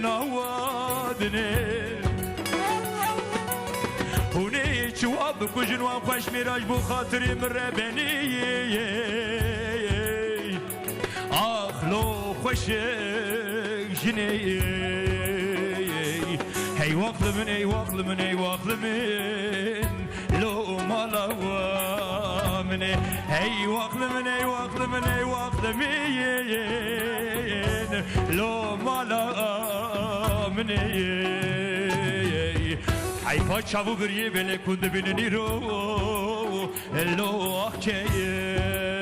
نوادنه هوني جواب كوجن وخش مراج بو خاطري من ربني اخ لو خوش جني هي وقل من اي وقل من اي وقل من لو مالا من هي وقل من اي وقل من اي وقل من لو مالا من حيفا چاو بریه بله کند بیننی رو لو آخیتنه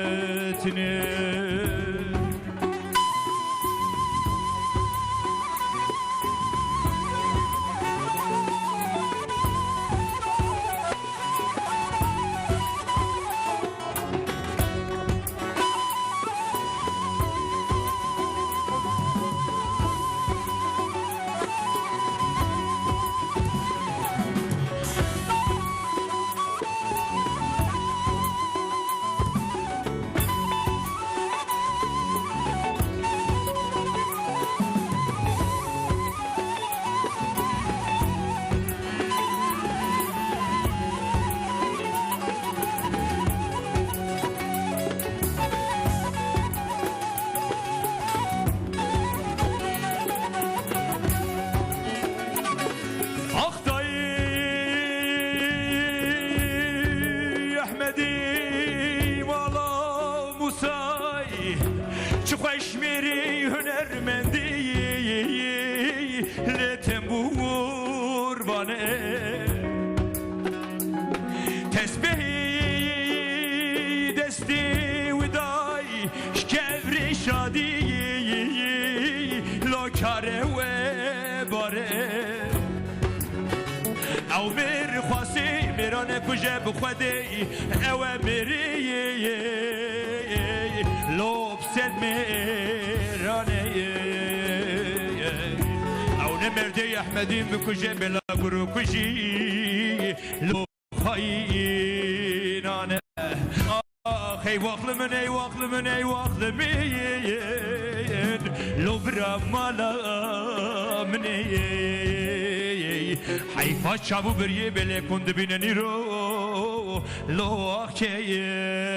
کجا بخودی اوامری لوب سد میرانه او نمرده احمدی بکجا بلا برو کجی لوب خاینانه آخ ای واقل من ای واقل من ای واقل من لوب رمالا منی حیفا چابو بریه بله کند بیننی رو لو آخیتنه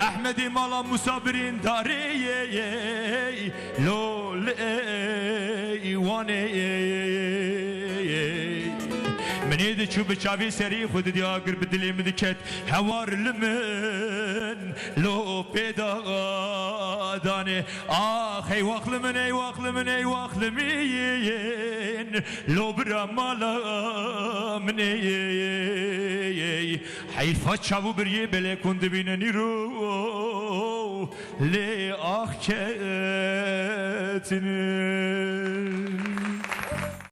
احمدی مالا موسا برین داره لول ایوانه منی ده چوب چاوی سری خود دیاگر بدلی مدکت هوار لمن لو پیدا دانه آخ ای واقل من ای واقل من ای واقل من لو برا مالا منی حیفا چاو بریه بله کند بیننی رو لی آخ کتنه